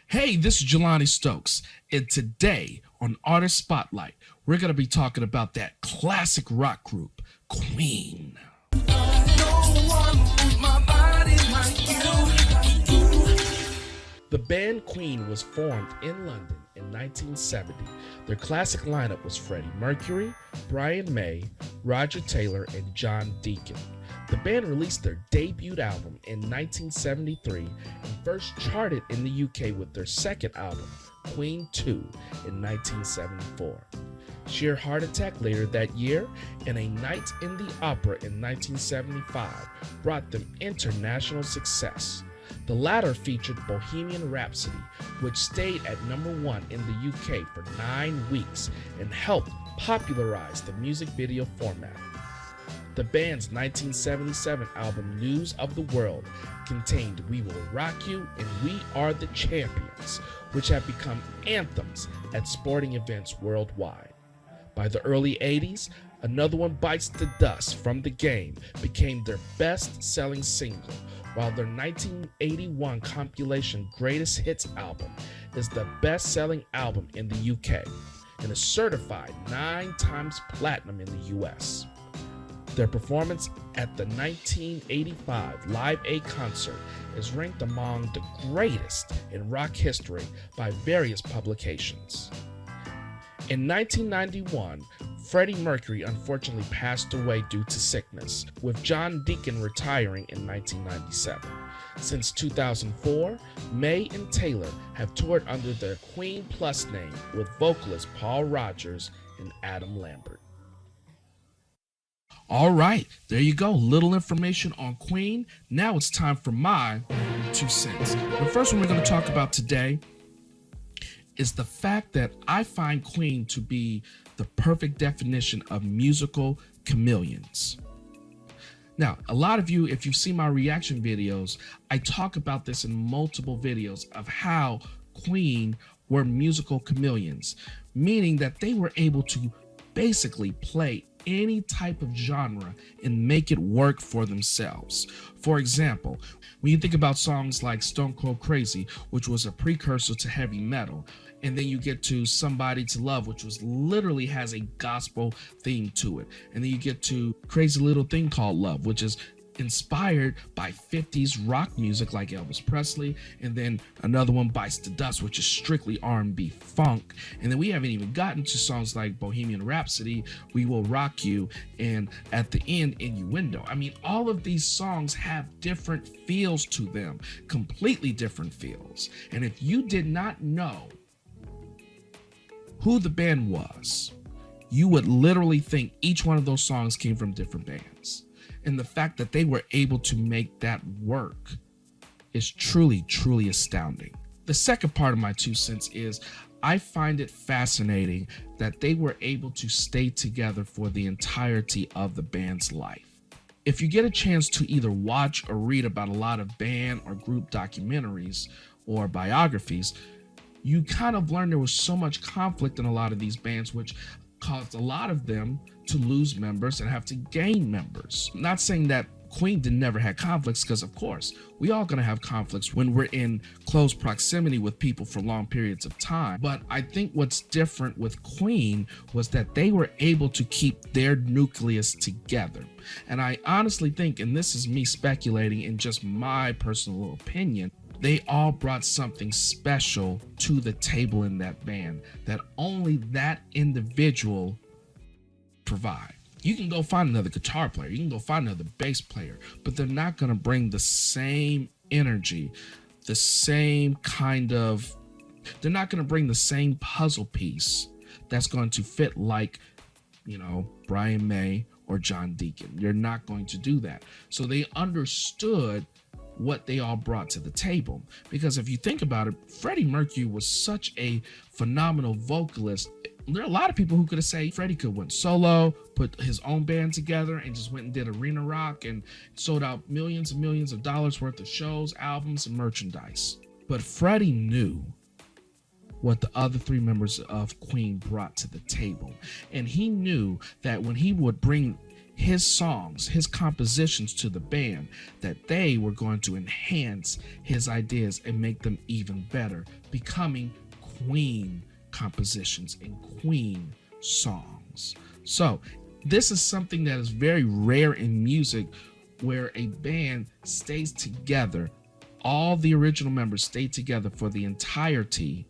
Hey, this is Jelani Stokes, and today on Artist Spotlight, we're going to be talking about that classic rock group, Queen. The band Queen was formed in London in 1970. Their classic lineup was Freddie Mercury, Brian May, Roger Taylor, and John Deacon. The band released their debut album in 1973 and first charted in the UK with their second album, Queen 2, in 1974. Sheer heart attack later that year and A Night in the Opera in 1975 brought them international success. The latter featured Bohemian Rhapsody, which stayed at #1 in the UK for 9 weeks and helped popularize the music video format. The band's 1977 album News of the World contained We Will Rock You and We Are the Champions, which have become anthems at sporting events worldwide. By the early 80s, Another One Bites the Dust from the Game became their best-selling single, while their 1981 compilation Greatest Hits album is the best-selling album in the UK and is certified 9 times platinum in the US. Their performance at the 1985 Live Aid concert is ranked among the greatest in rock history by various publications. In 1991, Freddie Mercury unfortunately passed away due to sickness, with John Deacon retiring in 1997. Since 2004, May and Taylor have toured under the Queen Plus name with vocalist Paul Rodgers and Adam Lambert. All right, there you go. Little information on Queen. Now it's time for my 2 cents. The first one we're going to talk about today is the fact that I find Queen to be the perfect definition of musical chameleons. Now, a lot of you, if you've seen my reaction videos, I talk about this in multiple videos of how Queen were musical chameleons, meaning that they were able to basically play any type of genre and make it work for themselves. For example, when you think about songs like Stone Cold Crazy, which was a precursor to heavy metal, and then you get to Somebody to Love, which was literally has a gospel theme to it, and then you get to Crazy Little Thing Called Love, which is inspired by 50s rock music like Elvis Presley, and then Another One Bites the Dust, which is strictly R&B funk. And then we haven't even gotten to songs like Bohemian Rhapsody, We Will Rock You, and at the end, Innuendo. I mean, all of these songs have different feels to them, completely different feels. And if you did not know who the band was, you would literally think each one of those songs came from different bands. And the fact that they were able to make that work is truly, truly astounding. The second part of my 2 cents is I find it fascinating that they were able to stay together for the entirety of the band's life. If you get a chance to either watch or read about a lot of band or group documentaries or biographies, you kind of learn there was so much conflict in a lot of these bands, which caused a lot of them to lose members and have to gain members. I'm not saying that Queen never had conflicts, because of course, we all gonna have conflicts when we're in close proximity with people for long periods of time. But I think what's different with Queen was that they were able to keep their nucleus together. And I honestly think, and this is me speculating in just my personal opinion, they all brought something special to the table in that band that only that individual provide. You can go find another guitar player, you can go find another bass player, but they're not going to bring the same energy, the same kind of, they're not going to bring the same puzzle piece that's going to fit like, Brian May or John Deacon. You're not going to do that. So they understood what they all brought to the table. Because if you think about it, Freddie Mercury was such a phenomenal vocalist. There are a lot of people who could have said Freddie could went solo, put his own band together, and just went and did arena rock and sold out millions and millions of dollars worth of shows, albums, and merchandise. But Freddie knew what the other 3 members of Queen brought to the table. And he knew that when he would bring his songs, his compositions to the band, that they were going to enhance his ideas and make them even better, becoming Queen compositions and Queen songs. So this is something that is very rare in music, where a band stays together, all the original members stay together for the entirety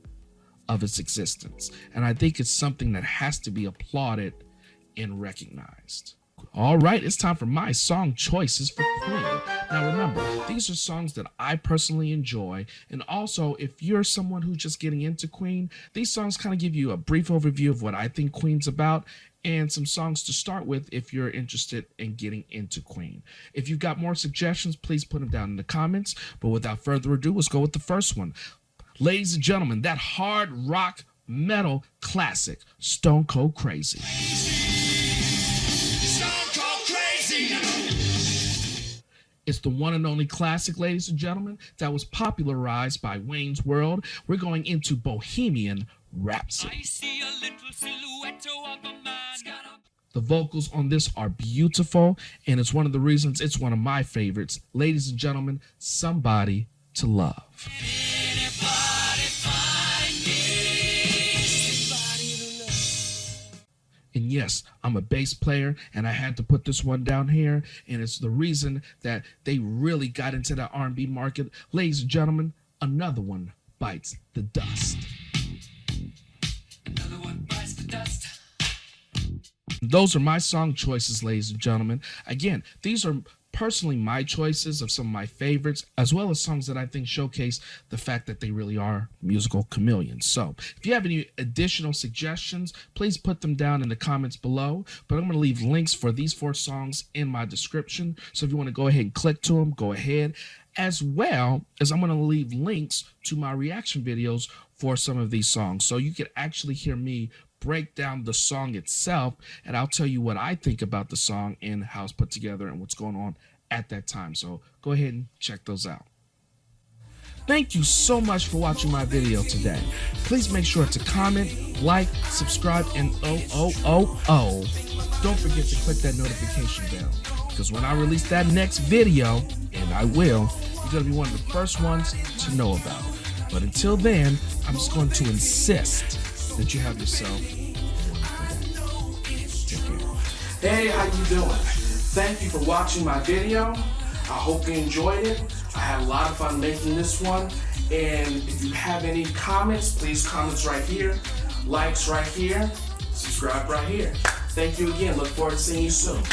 of its existence. And I think it's something that has to be applauded and recognized. All right, it's time for my song choices for Queen. Now remember, these are songs that I personally enjoy, and also if you're someone who's just getting into Queen, these songs kind of give you a brief overview of what I think Queen's about, and some songs to start with if you're interested in getting into Queen. If you've got more suggestions, please put them down in the comments, but without further ado, let's go with the first one. Ladies and gentlemen, that hard rock metal classic, Stone Cold Crazy. It's the one and only classic, ladies and gentlemen, that was popularized by Wayne's World. We're going into Bohemian Rhapsody. I see a little silhouette of a man. The vocals on this are beautiful, and it's one of the reasons it's one of my favorites. Ladies and gentlemen, Somebody to Love. And yes, I'm a bass player, and I had to put this one down here, and it's the reason that they really got into the R&B market. Ladies and gentlemen, another one bites the dust. Another one bites the dust. Those are my song choices, ladies and gentlemen. Again, these are personally my choices of some of my favorites, as well as songs that I think showcase the fact that they really are musical chameleons. So if you have any additional suggestions, please put them down in the comments below. But I'm going to leave links for these 4 songs in my description. So if you want to go ahead and click to them, go ahead. As well as I'm going to leave links to my reaction videos for some of these songs, so you can actually hear me break down the song itself, and I'll tell you what I think about the song and how it's put together and what's going on at that time. So go ahead and check those out. Thank you so much for watching my video today. Please make sure to comment, like, subscribe, and don't forget to click that notification bell, because when I release that next video, and I will, you're going to be one of the first ones to know about it. But until then, I'm just going to insist that you have yourself a wonderful day. Take care. Hey, how you doing? Thank you for watching my video. I hope you enjoyed it. I had a lot of fun making this one. And if you have any comments, please comments right here, likes right here, subscribe right here. Thank you again. Look forward to seeing you soon.